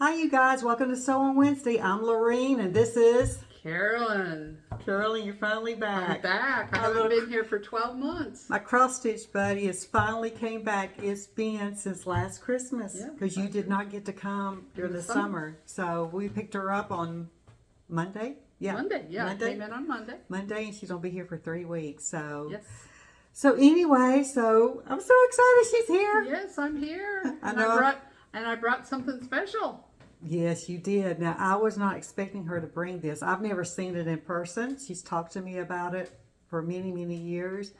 Hi, you guys. Welcome to Sewonwednesday. I'm Lorene, and this is Carolyn. Carolyn. You're finally back. I'm back. I haven't been here for 12 months. My cross stitch buddy has finally came back. It's been since last Christmas because you did not get to come during the summer. So we picked her up on Monday. Monday. I came in on Monday. Monday, and she's gonna be here for 3 weeks. So yes. So anyway, so I'm so excited she's here. Yes, I'm here. I know. I brought something special. Yes, you did. Now, I was not expecting her to bring this. I've never seen it in person. She's talked to me about it for many, many years.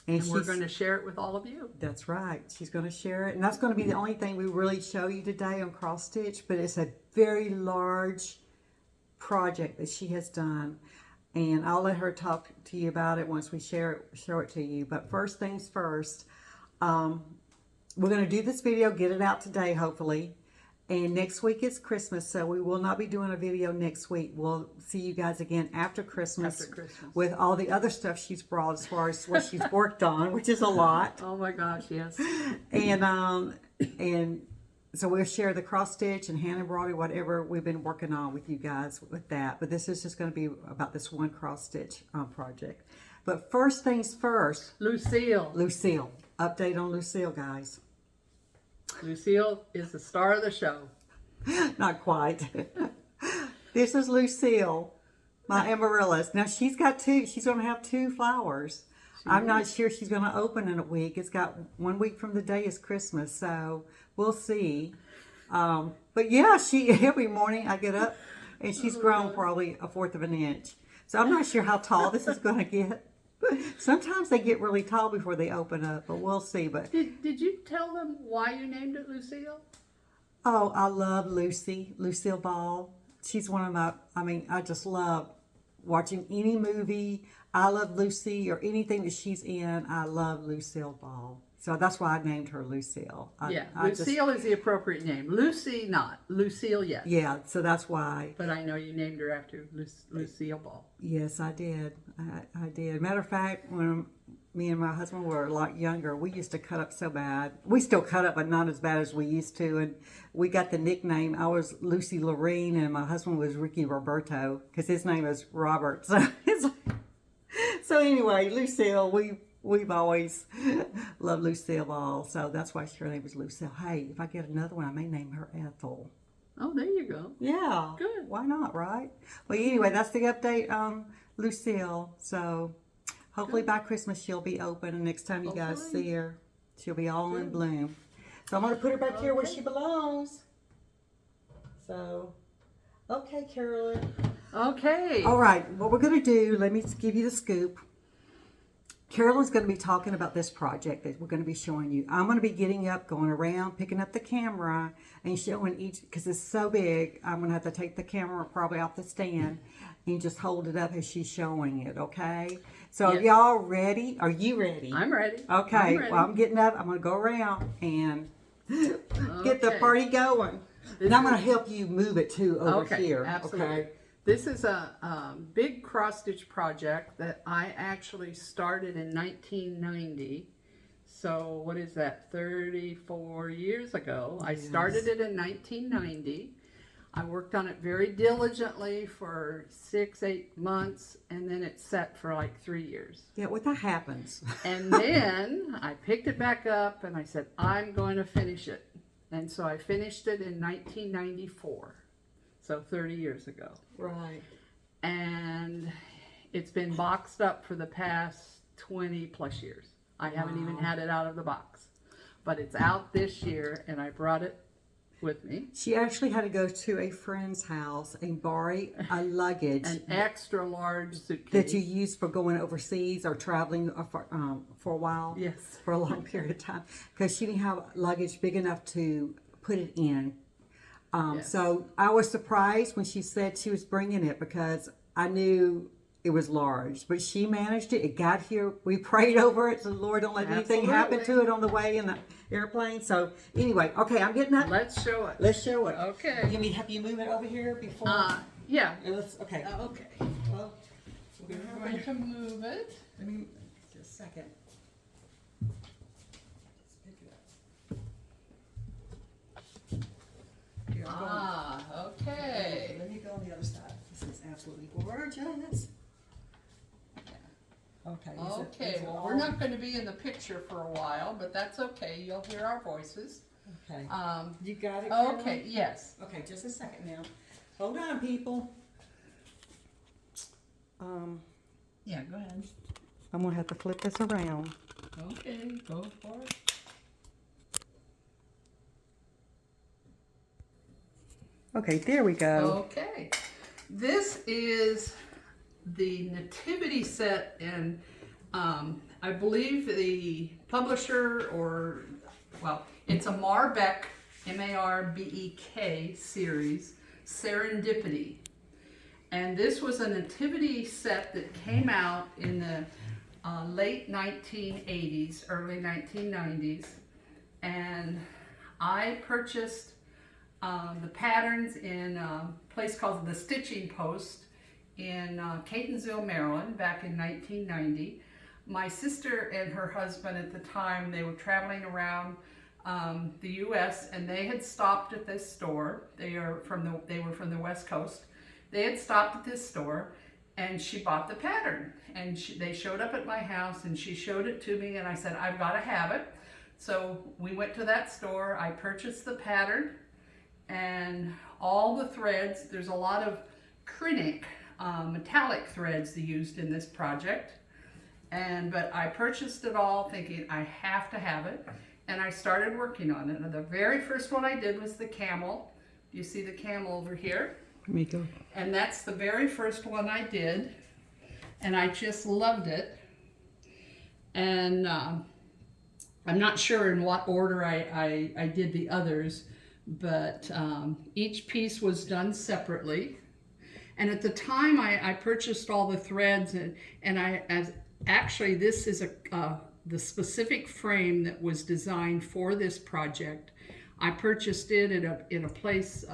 And we're going to share it with all of you. That's right. She's going to share it. And that's going to be the only thing we really show you today on cross stitch. But it's a very large project that she has done. And I'll let her talk to you about it once we show it to you. But first things first, we're going to do this video, get it out today, hopefully. And next week is Christmas, so we will not be doing a video next week. We'll see you guys again after Christmas with all the other stuff she's brought as far as what she's worked on, which is a lot. Oh my gosh, yes. And so we'll share the cross stitch and hand embroidery, whatever we've been working on with you guys with that. But this is just going to be about this one cross stitch project. But first things first. Lucille. Update on Lucille, guys. Lucille is the star of the show. Not quite. This is Lucille, my amaryllis. Now she's got two. She's going to have two flowers. I'm not sure she's going to open in a week. It's got 1 week from the day is Christmas, so we'll see. But yeah, every morning I get up and she's grown probably 1/4 of an inch. So I'm not sure how tall this is going to get. Sometimes they get really tall before they open up, but we'll see. But did you tell them why you named it Lucille? Oh, I love Lucille Ball. She's one of my, I just love watching any movie. I love Lucy or anything that she's in. I love Lucille Ball. So that's why I named her Lucille. Lucille is the appropriate name. Lucy, not. Lucille, yes. Yeah, so that's why. But I know you named her after Lucille Ball. Yes, I did. I did. Matter of fact, when me and my husband were a lot younger, we used to cut up so bad. We still cut up, but not as bad as we used to. And we got the nickname. I was Lucy Lorene, and my husband was Ricky Roberto, because his name is Robert. So anyway, Lucille, We've always loved Lucille Ball, so that's why her name is Lucille. Hey, if I get another one, I may name her Ethel. Oh, there you go. Yeah. Good. Why not, right? Well, anyway, that's the update on Lucille. So hopefully by Christmas she'll be open, and next time you guys see her, she'll be all in bloom. So I'm going to put her back here where she belongs. So, okay, Carolyn. Okay. All right, what we're going to do, let me give you the scoop. Carolyn's going to be talking about this project that we're going to be showing you. I'm going to be getting up, going around, picking up the camera, and showing each, because it's so big, I'm going to have to take the camera probably off the stand and just hold it up as she's showing it, okay? So yes. Are y'all ready? Are you ready? I'm ready. Okay, I'm ready. Well, I'm getting up. I'm going to go around and get the party going. And I'm going to help you move it too over here. Absolutely. Okay. This is a big cross-stitch project that I actually started in 1990. So what is that, 34 years ago? Yes. I started it in 1990. I worked on it very diligently for 6-8 months, and then it set for like 3 years. Yeah, what that happens. And then I picked it back up and I said, I'm going to finish it. And so I finished it in 1994. So 30 years ago. Right. And it's been boxed up for the past 20 plus years. I haven't even had it out of the box. But it's out this year, and I brought it with me. She actually had to go to a friend's house and borrow a luggage. An extra large suitcase. That you use for going overseas or traveling for a while. Yes. For a long period of time. Because she didn't have luggage big enough to put it in. Yes. So I was surprised when she said she was bringing it because I knew it was large. But she managed it. It got here. We prayed over it. So Lord, don't let anything happen to it on the way in the airplane. So anyway, okay, I'm getting up. Let's show it. Let's show it. Okay. You mean have you move it over here before? Yeah. Okay. Okay. Well, We're going to move it. Let me just a second. Just pick it up. Here, I'm going. absolutely gorgeous. Okay. Okay, well, we're not going to be in the picture for a while, but that's okay. You'll hear our voices. Okay. You got it, Okay, Carolyn? yes. Okay, just a second now. Hold on, people. Yeah, go ahead. I'm gonna have to flip this around. Okay, go for it. Okay, there we go. Okay, this is the Nativity set, and I believe the publisher, or, well, it's a MarBek, MarBek series, Serendipity. And this was a Nativity set that came out in the late 1980s, early 1990s. And I purchased the patterns in a place called the Stitching Post in Catonsville, Maryland, back in 1990. My sister and her husband at the time, they were traveling around the U.S. and they had stopped at this store. They were from the West Coast. They had stopped at this store, and she bought the pattern. And they showed up at my house, and she showed it to me, and I said, I've got to have it. So we went to that store. I purchased the pattern and all the threads. There's a lot of Krinic metallic threads they used in this project. But I purchased it all thinking I have to have it, and I started working on it. And the very first one I did was the camel. You see the camel over here? Let me go. And that's the very first one I did, and I just loved it. And I'm not sure in what order I did the others, but each piece was done separately. And at the time I purchased all the threads, actually this is the specific frame that was designed for this project. I purchased it in a place,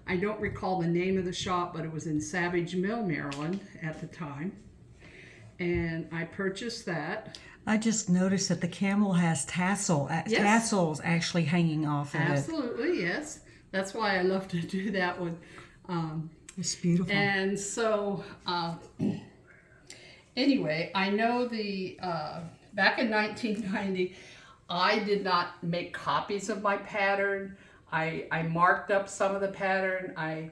I don't recall the name of the shop, but it was in Savage Mill, Maryland at the time. And I purchased that. I just noticed that the camel has tassels actually hanging off of it. Absolutely, yes. That's why I love to do that with. It's beautiful. And so, anyway, I know back in 1990, I did not make copies of my pattern. I marked up some of the pattern. I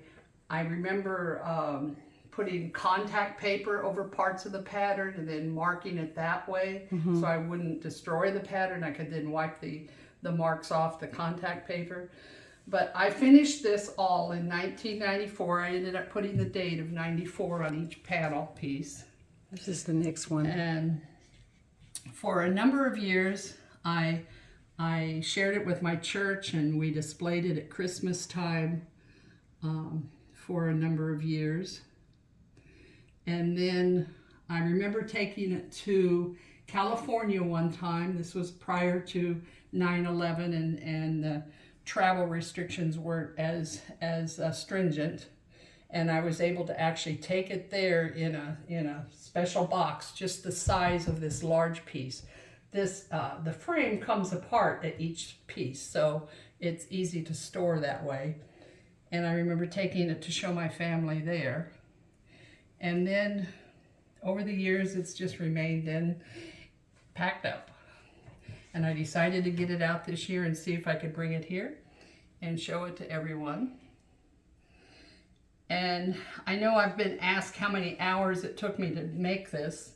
remember putting contact paper over parts of the pattern and then marking it that way, so I wouldn't destroy the pattern. I could then wipe the marks off the contact paper. But I finished this all in 1994. I ended up putting the date of 94 on each panel piece. This is the next one. And for a number of years, I shared it with my church, and we displayed it at Christmas time for a number of years. And then I remember taking it to California one time. This was prior to 9/11, and the travel restrictions weren't as stringent. And I was able to actually take it there in a special box, just the size of this large piece. The frame comes apart at each piece, so it's easy to store that way. And I remember taking it to show my family there. And then over the years, it's just remained packed up. And I decided to get it out this year and see if I could bring it here and show it to everyone. And I know I've been asked how many hours it took me to make this.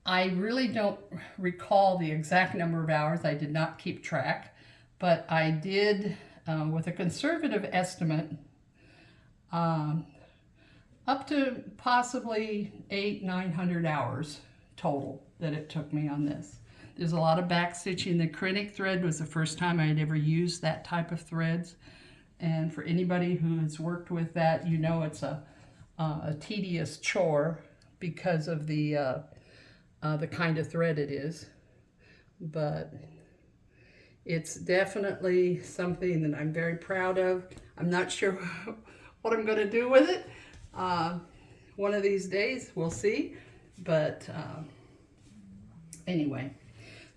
I really don't recall the exact number of hours. I did not keep track, but I did, with a conservative estimate, up to possibly 800-900 hours total that it took me on this. There's a lot of back stitching. The Krinic thread was the first time I had ever used that type of threads. And for anybody who has worked with that, you know it's a tedious chore because of the kind of thread it is. But it's definitely something that I'm very proud of. I'm not sure what I'm going to do with it. One of these days, we'll see. But anyway,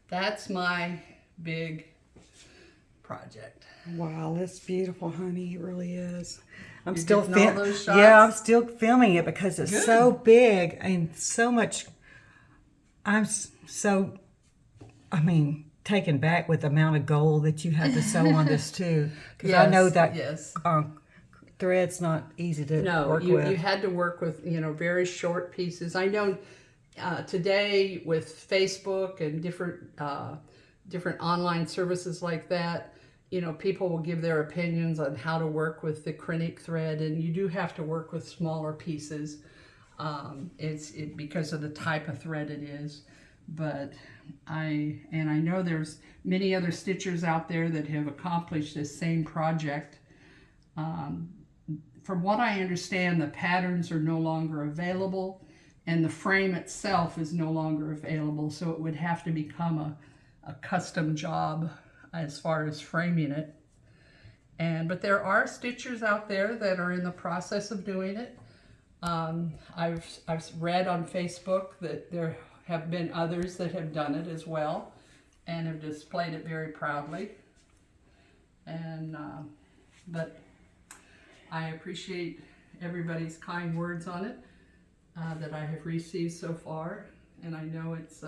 that's my big project. Wow, that's beautiful, honey. It really is. I'm You're still getting all those shots? Yeah, I'm still filming it because it's Good. so big and so much. So, I mean, taken back with the amount of gold that you have to sew on this too, because I know that yes. thread's not easy to work you with. had to work with very short pieces. I know today with Facebook and different online services like that, people will give their opinions on how to work with the acrylic thread, and you do have to work with smaller pieces. It's because of the type of thread it is. But I know there's many other stitchers out there that have accomplished this same project. From what I understand, the patterns are no longer available, and the frame itself is no longer available, so it would have to become a custom job as far as framing it. But there are stitchers out there that are in the process of doing it. I've read on Facebook that there have been others that have done it as well and have displayed it very proudly. But I appreciate everybody's kind words on it that I have received so far, and I know it's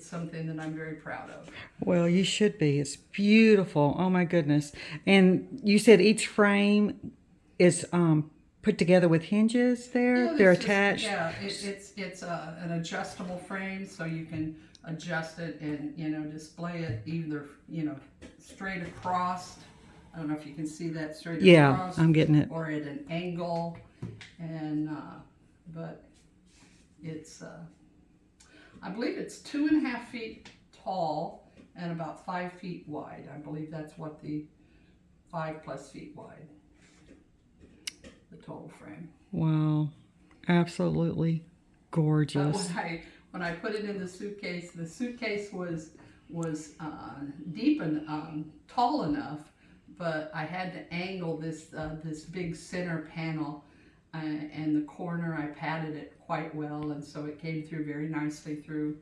something that I'm very proud of. Well, you should be. It's beautiful. Oh my goodness! And you said each frame is put together with hinges. They're attached. Yeah, it's an adjustable frame, so you can adjust it and display it either straight across. I don't know if you can see that straight across. Yeah, I'm getting it. Or at an angle, but it's I believe it's 2.5 feet tall and about 5 feet wide. I believe that's what the 5+ feet wide, the total frame. Wow, absolutely gorgeous. But when I put it in the suitcase was deep and tall enough, but I had to angle this big center panel, and the corner I padded it quite well, and so it came through very nicely through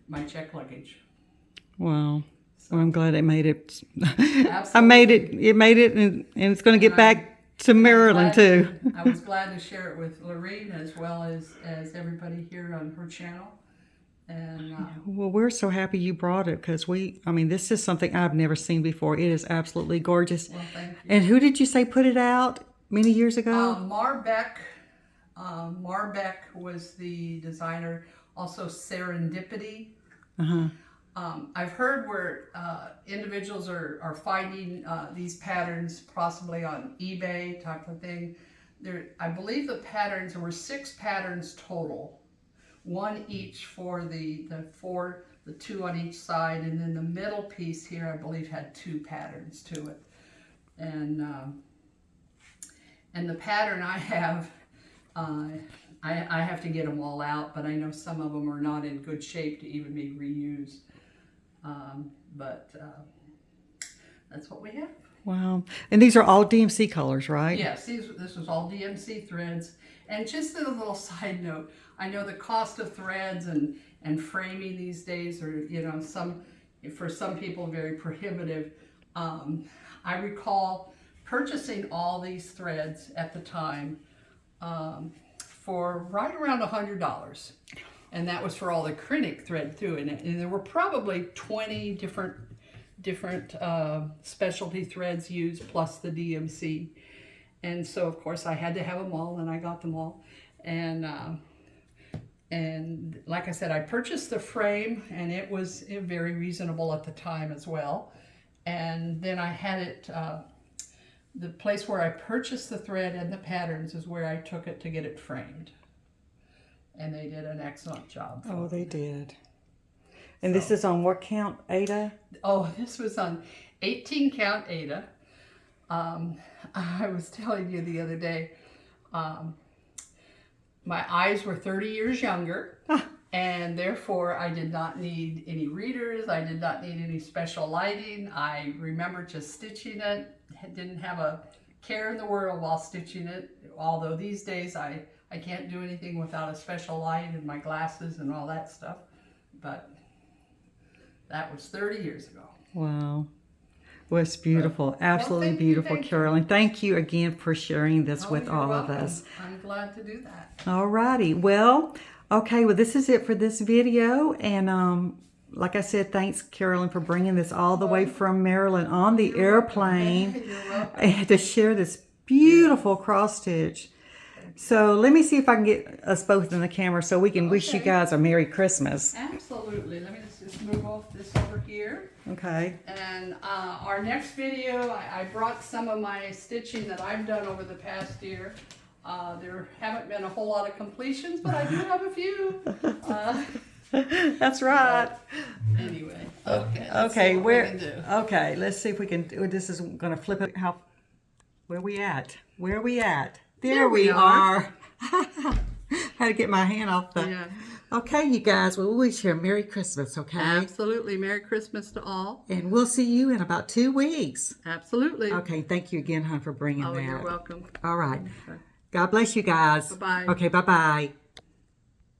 my check luggage. Wow. Well, I'm glad it made it. Absolutely. I made it. It made it, and it's going to get back to Maryland too. I was glad to share it with Lorene as well as everybody here on her channel. And well, we're so happy you brought it because this is something I've never seen before. It is absolutely gorgeous. well, thank you. And who did you say put it out many years ago? MarBek. MarBek was the designer. Also Serendipity. I've heard where individuals are finding these patterns possibly on eBay type of thing. I believe the patterns, there were 6 patterns total, 1 each for the 2 on each side, and then the middle piece here I believe had 2 patterns to it. And the pattern I have, I have to get them all out, but I know some of them are not in good shape to even be reused. But that's what we have. Wow. And these are all DMC colors, right? Yes, this was all DMC threads. And just a little side note, I know the cost of threads and framing these days are, for some people very prohibitive. I recall purchasing all these threads at the time for right around $100. And that was for all the acrylic thread through it. And there were probably 20 different specialty threads used, plus the DMC. And so, of course, I had to have them all, and I got them all. And like I said, I purchased the frame, and it was very reasonable at the time as well. And then I had it, the place where I purchased the thread and the patterns is where I took it to get it framed. And they did an excellent job. Oh, they did. And this is on what count, Ada? Oh, this was on 18 count Ada. I was telling you the other day, my eyes were 30 years younger, and therefore I did not need any readers. I did not need any special lighting. I remember just stitching it. Didn't have a care in the world while stitching it, although these days I can't do anything without a special light and my glasses and all that stuff. But That was 30 years ago. Wow. Well, it's beautiful. Absolutely thank you, beautiful, thank you. Carolyn. Thank you again for sharing this Oh, with you're all of welcome. us. I'm glad to do that. All righty. Well, okay. Well, this is it for this video. And like I said, thanks, Carolyn, for bringing this all the way from Maryland on the airplane You're welcome. and to share this beautiful cross stitch. So let me see if I can get us both in the camera so we can wish you Okay. guys a Merry Christmas. Absolutely. Let me just move off this over here. Okay. And our next video, I brought some of my stitching that I've done over the past year. There haven't been a whole lot of completions, but I do have a few. That's right. Anyway, okay. Let's Okay, see what where? we can do. Okay, let's see if we can. This is going to flip it. How? Where we at? Where we at? There we are. Had to get my hand off the. Yeah. Okay, you guys. Well, we wish you a Merry Christmas. Okay. Absolutely. Merry Christmas to all. And we'll see you in about 2 weeks. Absolutely. Okay. Thank you again, hon, for bringing Oh, that. you're welcome. All right. God bless you guys. Bye-bye. Okay. Bye bye.